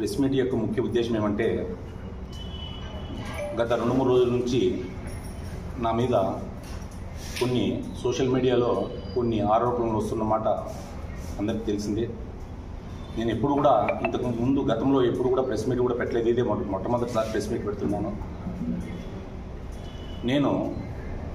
Press meet యొక్క ముఖ్య ఉద్దేశం ఏమంటే గత 2-3 రోజుల నుంచి నా మీద కొన్ని సోషల్ మీడియాలో కొన్ని ఆరోపణలు వస్తున్నమాట అందరికీ తెలిసిందే. నేను ఎప్పుడు కూడా ఇంతకు ముందు గతంలో ఎప్పుడు కూడా ప్రెస్ మీట్ కూడా పెట్టలేదు. ఇదే మొట్టమొదటిసారి ప్రెస్ మీట్ పెడుతున్నాను. నేను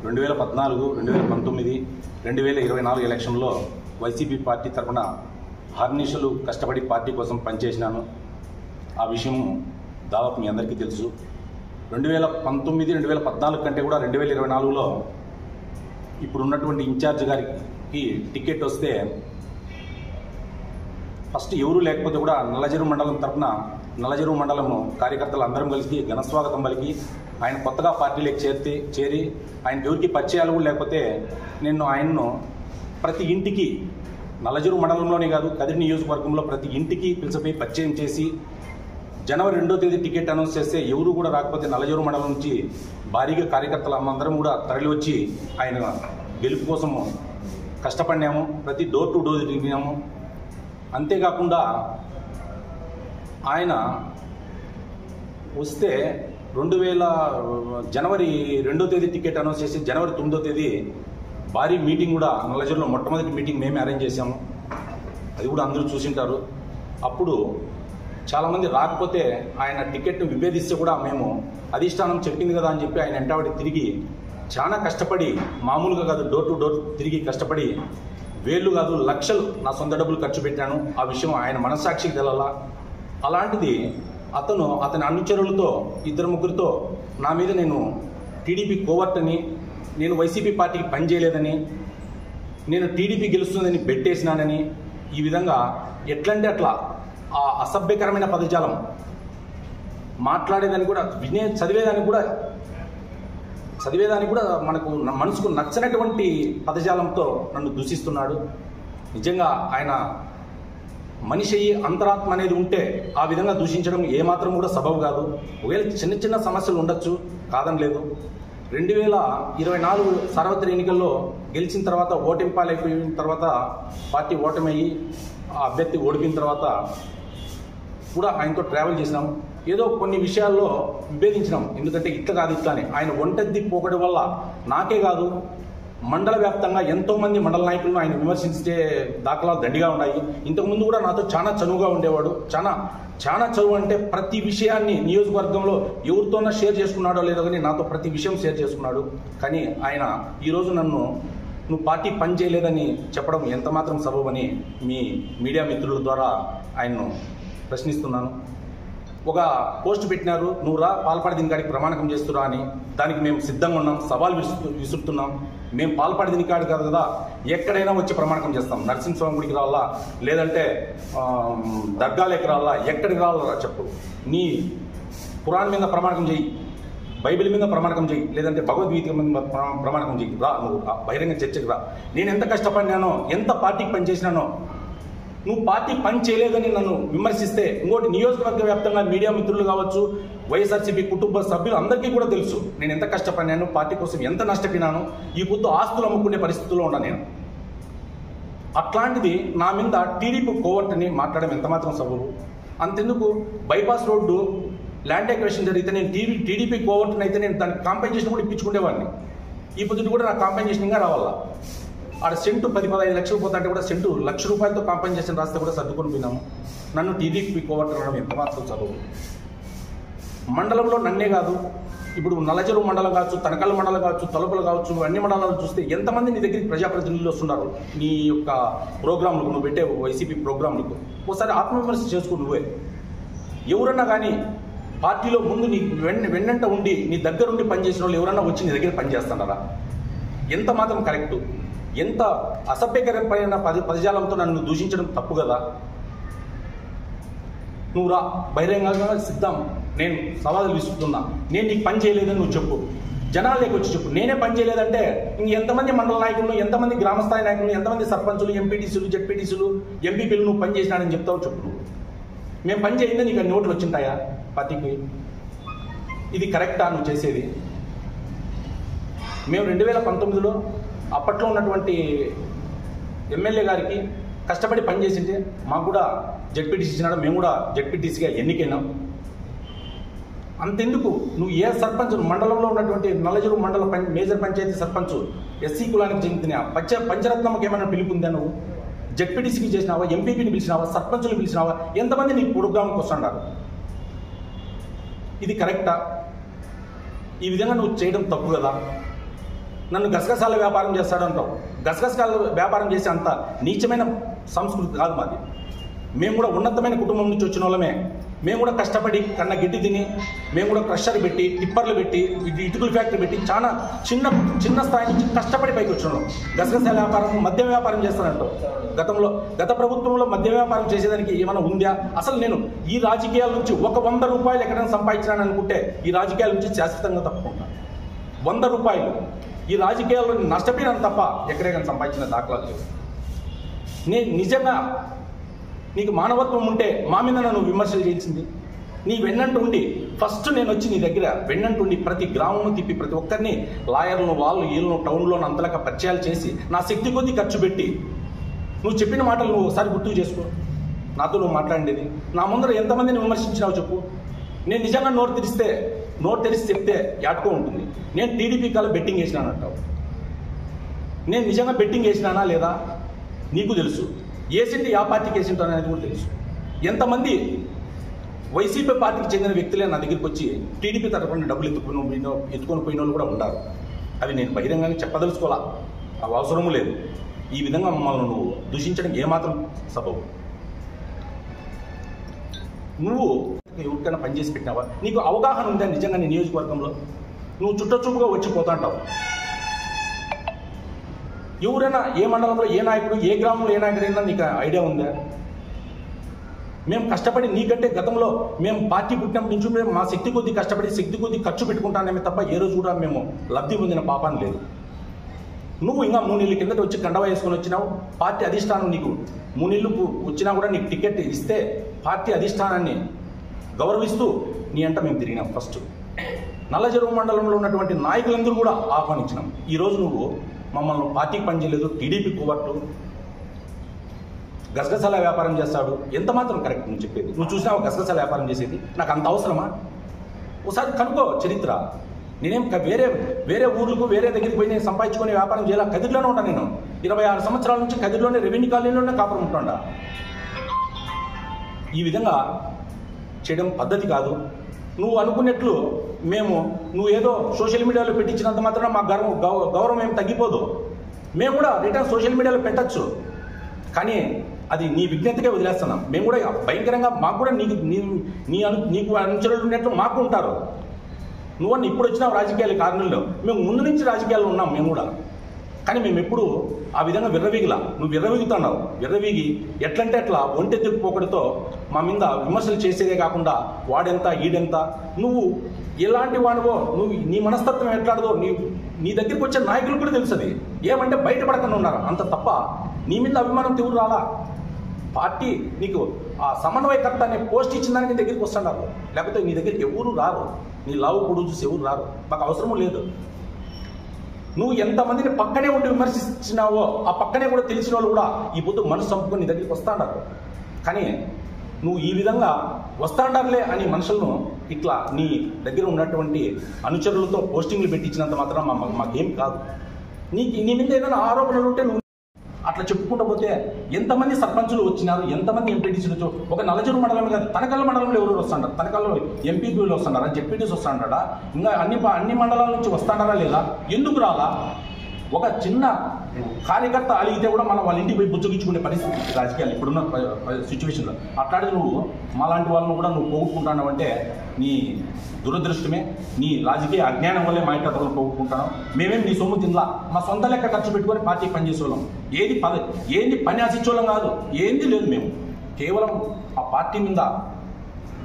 2014, 2019, 2024 ఎలక్షన్లో వైసీపీ పార్టీ తరఫున హర్నిశలు కష్టపడి పార్టీ కోసం పనిచేసినాను. ఆ విషయం దాదాపు మీ అందరికీ తెలుసు. 2019, 2014 కంటే కూడా 2024లో ఇప్పుడు ఉన్నటువంటి ఇన్ఛార్జ్ గారికి టికెట్ వస్తే ఫస్ట్ ఎవరు లేకపోతే కూడా నల్లజెరువు మండలం తరఫున నల్లజెరువు మండలము కార్యకర్తలు అందరం కలిసి ఘనస్వాగతం పలికి ఆయన కొత్తగా పార్టీలోకి చేరి ఆయనకి ఎవరికి పరిచయాలు కూడా లేకపోతే నేను ఆయన్ను ప్రతి ఇంటికి నల్లజెరువు మండలంలోనే కాదు కదిరి నియోజకవర్గంలో ప్రతి ఇంటికి పిలిచిపోయి పరిచయం చేసి జనవరి 2వ తేదీ టికెట్ అనౌన్స్ చేస్తే ఎవరు కూడా రాకపోతే నల్లజెరువు మండలం నుంచి భారీగా కార్యకర్తలు అందరం కూడా తరలి వచ్చి ఆయన గెలుపు కోసము కష్టపడినాము. ప్రతి డోర్ టు డోర్ తిరిగినాము. అంతేకాకుండా ఆయన వస్తే జనవరి 2వ తేదీ టికెట్ అనౌన్స్ చేసి జనవరి 9వ తేదీ భారీ మీటింగ్ కూడా నల్లజెరువులో మొట్టమొదటి మీటింగ్ మేమే అరేంజ్ చేశాము. అది కూడా అందరూ చూసింటారు. అప్పుడు చాలామంది రాకపోతే ఆయన టికెట్ను విభేదిస్తే కూడా మేము అధిష్టానం చెప్పింది కదా అని చెప్పి ఆయన వెంటబడి తిరిగి చాలా కష్టపడి మామూలుగా కాదు డోర్ టు డోర్ తిరిగి కష్టపడి వేళ్ళు కాదు లక్షలు నా సొంత డబ్బులు ఖర్చు పెట్టాను. ఆ విషయం ఆయన మనస్సాక్షికి తెలాలా. అలాంటిది అతని అనుచరులతో 2-3 నా మీద నేను టీడీపీ కోవర్ట్ అని, నేను వైసీపీ పార్టీకి పనిచేయలేదని, నేను టీడీపీ గెలుస్తుందని బెట్టేసినానని ఈ విధంగా ఎట్లంటే అట్లా ఆ అసభ్యకరమైన పదజాలం మాట్లాడేదాన్ని కూడా చదివేదానికి కూడా మనసుకు నచ్చనటువంటి పదజాలంతో నన్ను దూషిస్తున్నాడు. నిజంగా ఆయన మనిషి అంతరాత్మ అనేది ఉంటే ఆ విధంగా దూషించడం ఏమాత్రం కూడా సబబు కాదు. ఒకవేళ చిన్న సమస్యలు ఉండొచ్చు, కాదని లేదు. 2024 సార్వత్రిక ఎన్నికల్లో గెలిచిన తర్వాత ఓటమిపాలైపోయిన తర్వాత పార్టీ ఓటమయ్యి ఆ అభ్యర్థి ఓడిపోయిన తర్వాత కూడా ఆయనతో ట్రావెల్ చేసినాం. ఏదో కొన్ని విషయాల్లో విభేదించినాం. ఎందుకంటే ఇట్లా అని ఆయన ఒంటెద్ది పోకడం వల్ల నాకే కాదు మండల వ్యాప్తంగా ఎంతోమంది మండల నాయకులను ఆయన విమర్శించే దాఖలాలు దండిగా ఉన్నాయి. ఇంతకుముందు కూడా నాతో చాలా చనువుగా ఉండేవాడు. చాలా చదువు అంటే ప్రతి విషయాన్ని నియోజకవర్గంలో ఎవరితోనా షేర్ చేసుకున్నాడో లేదో కానీ నాతో ప్రతి విషయం షేర్ చేసుకున్నాడు. కానీ ఆయన ఈరోజు నువ్వు పార్టీ పని చేయలేదని చెప్పడం ఎంత మాత్రం సబబని మీ మీడియా మిత్రుల ద్వారా ఆయన్ను ప్రశ్నిస్తున్నాను. ఒక పోస్ట్ పెట్టినారు, నువ్వు రా పాల్పడి దీనికాడికి ప్రమాణకం చేస్తురా అని. దానికి మేము సిద్ధంగా ఉన్నాం, సవాల్ విసురుతున్నాం. మేము పాల్పడి దీనికాడు కాదు కదా, ఎక్కడైనా వచ్చి ప్రమాణకం చేస్తాం. నరసింహస్వామి గుడికి రావాలా, లేదంటే దర్గాలేకి రావాలా, ఎక్కడికి రావాలా చెప్పు. నీ పురాణం మీద ప్రమాణకం చెయ్యి, బైబిల్ మీద ప్రమాణకం చెయ్యి, లేదంటే భగవద్గీత మీద ప్రమాణకం చెయ్యి. రా, నువ్వు బహిరంగ చర్చకి రా. నేను ఎంత కష్టపడినానో, ఎంత పార్టీకి పని చేసినానో, నువ్వు పార్టీ పని చేయలేదని నన్ను విమర్శిస్తే ఇంకోటి నియోజకవర్గ వ్యాప్తంగా మీడియా మిత్రులు కావచ్చు, వైఎస్ఆర్సీపీ కుటుంబ సభ్యులు అందరికీ కూడా తెలుసు నేను ఎంత కష్టపడినాను, పార్టీ కోసం ఎంత నష్టపోయినాను. ఈ పొద్దు ఆస్తులు అమ్ముకునే పరిస్థితుల్లో ఉన్నా నేను. అట్లాంటిది నా మీద టీడీపీ కోవర్ట్ని మాట్లాడడం ఎంతమాత్రం సబబు. అంతెందుకు బైపాస్ రోడ్డు ల్యాండ్ ఎక్వేషన్ జరిగితే నేను టీడీపీ కోవర్ట్ని అయితే నేను దానికి కాంపెన్సేషన్ కూడా ఇప్పించుకునేవాడిని. ఈ పొద్దుటి కూడా నాకు కాంపెన్సేషన్ ఇంకా రావాలా. ఆడ సెంటు 10-15 లక్షలు పోతుంటే కూడా సెంటు ₹1,00,000 కాంపెన్సేషన్ రాస్తే కూడా సర్దుకొని పోయినాము. నన్ను టీడీపీ కోవర్ట్ అనడం ఎంతమాత్రం చదువు. మండలంలో నన్నే కాదు, ఇప్పుడు నల్లజెరువు మండలం కావచ్చు, తనకల్ మండలం కావచ్చు, తలుపులు కావచ్చు, అన్ని మండలాలు చూస్తే ఎంతమంది నీ దగ్గరికి ప్రజాప్రతినిధులు వస్తున్నారు. నీ యొక్క ప్రోగ్రాంలకు నువ్వు పెట్టే వైసీపీ ప్రోగ్రాంలకు ఒకసారి ఆత్మవిమర్శ చేసుకో. నువ్వే ఎవరన్నా కానీ పార్టీలో ముందు నీ వెన్నంట ఉండి నీ దగ్గరుండి పనిచేసిన వాళ్ళు ఎవరన్నా వచ్చి నీ దగ్గర పనిచేస్తున్నారా? ఎంత మాత్రం కరెక్టు. ఎంత అసభ్యకరమైన పదజాలంతో నన్ను దూషించడం తప్పు కదా. నువ్వు రా, బహిరంగంగా సిద్ధం. నేను సవాలు విసురుతున్నా. నేను నీకు పని చేయలేదని నువ్వు చెప్పు, జనాలకి వచ్చి చెప్పు. నేనే పని చేయలేదంటే ఎంతమంది మండల నాయకులను, ఎంతమంది గ్రామస్థాయి నాయకులు, ఎంతమంది సర్పంచులు, ఎంపీటీసీలు, జెడ్పీటీసీలు, ఎంపీపీలు నువ్వు పని చేసినాడని చెప్తావు చెప్పు. నువ్వు మేము పని చేయిందే నీకు నోట్లు వచ్చింటాయా పార్టీకి? ఇది కరెక్టా నువ్వు చేసేది? మేము 2019లో అప్పట్లో ఉన్నటువంటి ఎమ్మెల్యే గారికి కష్టపడి పని చేసింటే మాకు కూడా జెడ్పీటీసీ ఇచ్చినాడు, మేము కూడా జెడ్పీటీసీగా ఎన్నికైనాం. అంతెందుకు నువ్వు ఏ సర్పంచ్ మండలంలో ఉన్నటువంటి నల్లజరు మండల మేజర్ పంచాయతీ సర్పంచ్ ఎస్సీ కులానికి చెందిన పంచరత్నంకి ఏమైనా పిలుపుందా? నువ్వు జెడ్పీటీసీకి చేసినావా, ఎంపీపీని పిలిచినావా, సర్పంచులు పిలిచినావా? ఎంతమంది నీ ప్రోగ్రాంకి వస్తున్నారు? ఇది కరెక్టా? ఈ విధంగా నువ్వు చేయడం తప్పు కదా. నన్ను గసగసాల వ్యాపారం చేస్తాడంటావు. గసగసాల వ్యాపారం చేసే అంత నీచమైన సంస్కృతి కాదు మాది. మేము కూడా ఉన్నతమైన కుటుంబం నుంచి వచ్చిన వాళ్ళమే. మేము కూడా కష్టపడి కన్న గిడ్డి తిని, మేము కూడా క్రషర్ పెట్టి, టిప్పర్లు పెట్టి, ఇటుకల ఫ్యాక్టరీ పెట్టి చాలా చిన్న స్థాయి నుంచి కష్టపడి పైకి వచ్చినాం. గసగసాల వ్యాపారం, మద్యం వ్యాపారం చేస్తానంటావు. గత ప్రభుత్వంలో మద్యం వ్యాపారం చేసేదానికి ఏమైనా ఉందా? అసలు నేను ఈ రాజకీయాల నుంచి ₹100 ఎక్కడైనా సంపాదించాను అనుకుంటే ఈ రాజకీయాల నుంచి శాశ్వతంగా తప్పుకుంటాను. ₹100 ఈ రాజకీయాల్లో నష్టపోయినాను తప్ప ఎక్కడైనా సంపాదించిన దాఖలాలు లేవు. నేను నిజంగా నీకు మానవత్వం ఉంటే మా మీద నన్ను విమర్శలు చేయించింది. నీ వెన్నంటూ ఉండి ఫస్ట్ నేను వచ్చి నీ దగ్గర వెన్నంటుండి ప్రతి గ్రామము తిప్పి ప్రతి ఒక్కరిని లాయర్లను, వాళ్ళు వీళ్ళను టౌన్లో అంతలాగా పరిచయాలు చేసి నా శక్తి కొద్దీ ఖర్చు పెట్టి నువ్వు చెప్పిన మాటలు నువ్వు ఒకసారి గుర్తు చేసుకో. నాతో నువ్వు మాట్లాడేది నా ముందర ఎంతమందిని విమర్శించినావు చెప్పు. నేను నిజంగా నోరు తెరిచి చెప్తే యాటుకో ఉంటుంది. నేను టీడీపీ కాల బెట్టింగ్ వేసినానంటావు. నేను నిజంగా బెట్టింగ్ వేసినానా లేదా నీకు తెలుసు. ఏసింటి ఆ పార్టీకి వేసింటాను అనేది కూడా తెలుసు. ఎంతమంది వైసీపీ పార్టీకి చెందిన వ్యక్తులే నా దగ్గరికి వచ్చి టీడీపీ తరఫున డబ్బులు ఎత్తుకొని పోయిన వాళ్ళు కూడా ఉంటారు. అవి నేను బహిరంగంగా చెప్పదలుచుకోవాలా, అవి అవసరము లేదు. ఈ విధంగా మమ్మల్ని నువ్వు దూషించడం ఏమాత్రం సబబు? నువ్వు ఎవరికైనా పనిచేసి పెట్టినావా? నీకు అవగాహన ఉందా నిజంగా నీ నియోజకవర్గంలో? నువ్వు చుట్టచూపుగా వచ్చిపోతా అంటావు. ఎవరైనా ఏ మండలంలో ఏ నాయకుడు, ఏ గ్రామంలో ఏ నాయకుడైనా నీకు ఐడియా ఉందా? మేము కష్టపడి నీకంటే గతంలో మేము పార్టీ పుట్టినప్పటి నుంచి మేము మా శక్తి కొద్దీ కష్టపడి శక్తి కొద్దీ ఖర్చు పెట్టుకుంటానేమే తప్ప ఏ రోజు కూడా మేము లబ్ధి పొందిన పాపాన్ని లేదు. నువ్వు ఇంకా 3 నెలల కిందట వచ్చి కండవ వేసుకొని వచ్చినావు. పార్టీ అధిష్టానం నీకు 3 నెలలు వచ్చినా కూడా నీకు టికెట్ ఇస్తే పార్టీ అధిష్టానాన్ని గౌరవిస్తూ నీ అంట మేము తిరిగినాం. ఫస్ట్ నల్లజరువు మండలంలో ఉన్నటువంటి నాయకులందరూ కూడా ఆహ్వానించినాం. ఈరోజు నువ్వు మమ్మల్ని పార్టీకి పనిచేయలేదు, టీడీపీ కోవర్టు, గసగసాల వ్యాపారం చేస్తాడు. ఎంత మాత్రం కరెక్ట్ నువ్వు చెప్పేది? నువ్వు చూసినావు గసగసాల వ్యాపారం చేసేది? నాకు అంత అవసరమా? ఒకసారి కనుక్కో చరిత్ర. నేనేం వేరే ఊర్లకు వేరే దగ్గరికి పోయి నేను సంపాదించుకొని వ్యాపారం చేయాలి. కదిరిలోనే ఉంటాను. నేను 26 సంవత్సరాల నుంచి కదిరిలోనే రెవెన్యూ కాలనీలోనే కాపురం ఉంటుండా. ఈ విధంగా చేయడం పద్ధతి కాదు. నువ్వు అనుకున్నట్లు నువ్వు ఏదో సోషల్ మీడియాలో పెట్టించినంత మాత్రం మా గౌరవం ఏం తగ్గిపోదు. మేము కూడా రిటర్న్ సోషల్ మీడియాలో పెట్టచ్చు, కానీ అది నీ విజ్ఞతకే వదిలేస్తున్నాం. మేము కూడా భయంకరంగా మాకు కూడా నీకు అనుచరులు ఉన్నట్లు మాకు ఉంటారు. నువ్వన్న ఇప్పుడు వచ్చినావు రాజకీయాల కారణంలో, మేము ముందు నుంచి రాజకీయాల్లో ఉన్నాం మేము కూడా. కానీ మేము ఎప్పుడు ఆ విధంగా విర్రవీగిలా. నువ్వు విర్రవీగుతున్నావు. విర్రవీగి ఎట్లంటే అట్లా ఒంటెత్తుకు పోకడితో మా మీద విమర్శలు చేసేదే కాకుండా వాడెంత ఈడెంత, నువ్వు ఎలాంటి వాడివో, నువ్వు నీ మనస్తత్వం ఎట్లాడదో నీ దగ్గరికి వచ్చే నాయకులు కూడా తెలుస్తుంది. ఏమంటే బయటపడకుండా ఉన్నారు అంత తప్ప నీ మీద అభిమానం ఎవరు రాలా. పార్టీ నీకు ఆ సమన్వయకర్త అనే పోస్ట్ ఇచ్చిన దానికి దగ్గరికి వస్తున్నారు. లేకపోతే నీ దగ్గరికి ఎవరు రారు. నీ లావు పొడుగు చూసి ఎవరు రారు. మాకు అవసరము లేదు. నువ్వు ఎంతమందిని పక్కనే ఉండి విమర్శించినావో ఆ పక్కనే కూడా తెలిసిన వాళ్ళు కూడా ఈ పొద్దు మనసు చంపుకొని నీ దగ్గరికి వస్తాడారు. కానీ నువ్వు ఈ విధంగా వస్తాడారులే అని మనుషులను ఇట్లా నీ దగ్గర ఉన్నటువంటి అనుచరులతో పోస్టింగ్లు పెట్టించినంత మాత్రం మాకేం కాదు. నీ మీద ఏదైనా ఆరోపణలు ఉంటే నువ్వు అట్లా చెప్పుకుంటూ పోతే ఎంతమంది సర్పంచులు వచ్చినారు, ఎంతమంది ఎంపీటీసీలు వచ్చారు. ఒక నల్లజరు మండలం కాదు, తనకల్ల మండలంలో ఎవరు వస్తాడారు? తనకల్లో ఎంపీపీలు వస్తున్నారా, జెడ్పీటీస్ వస్తాడా? ఇంకా అన్ని మండలాల నుంచి వస్తాడారా లేదా? ఎందుకు రాలా? ఒక చిన్న కార్యకర్త అలిగితే కూడా మనం వాళ్ళ ఇంటికి పోయి బుచ్చగించుకునే పరిస్థితి రాజకీయాలు ఇప్పుడున్న సిచ్యువేషన్లో. అట్లాంటి నువ్వు మాలాంటి వాళ్ళను కూడా నువ్వు పోగొట్టుకుంటున్నావు అంటే నీ దురదృష్టమే. నీ రాజకీయ అజ్ఞానం వల్లే మా ఇంటి అతను పోగొట్టుకుంటాను. మేమేం నీ సొమ్ము తినలా. మా సొంత లెక్క ఖర్చు పెట్టుకొని పార్టీకి పనిచేసేవాళ్ళం. ఏంది పని ఆశించేవాళ్ళం కాదు, ఏంది లేదు. మేము కేవలం ఆ పార్టీ మీద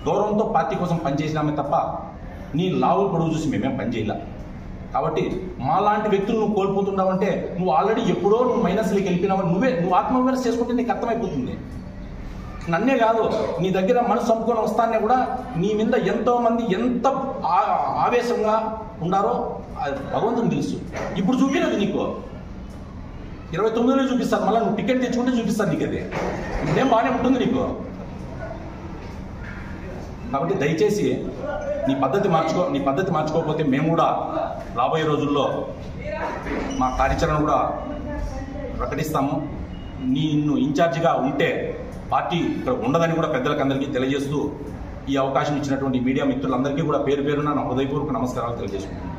గౌరవంతో పార్టీ కోసం పనిచేసినామే తప్ప నీ లావు పొడవు చూసి మేమేం పనిచేయాల. కాబట్టి మాలాంటి వ్యక్తులు నువ్వు కోల్పోతున్నావంటే నువ్వు ఆల్రెడీ ఎప్పుడో నువ్వు మైనస్లోకి వెళ్ళిపోయినావు. నువ్వు ఆత్మవిమర్శ చేసుకుంటే నీకు అర్థమైపోతుంది. నన్నే కాదు, నీ దగ్గర మనసు చంపుకొని వస్తానే కూడా నీ మీద ఎంతోమంది ఎంత ఆవేశంగా ఉండారో భగవంతుని తెలుసు. ఇప్పుడు చూపినది నీకు. 29లో చూపిస్తాను, మళ్ళీ నువ్వు టికెట్ తెచ్చుకుంటే చూపిస్తాను నీకు. అది ఇదేం బాగానే ఉంటుంది నీకు. కాబట్టి దయచేసి నీ పద్ధతి మార్చుకోకపోతే మేము కూడా రాబోయే రోజుల్లో మా కార్యాచరణ కూడా ప్రకటిస్తాము. నిన్ను ఇన్ఛార్జిగా ఉంటే పార్టీ ఇక్కడ ఉండదని కూడా పెద్దలకు అందరికీ తెలియజేస్తూ, ఈ అవకాశం ఇచ్చినటువంటి మీడియా మిత్రులందరికీ కూడా పేరు పేరున నా హృదయపూర్వక నమస్కారాలు తెలియజేస్తున్నాను.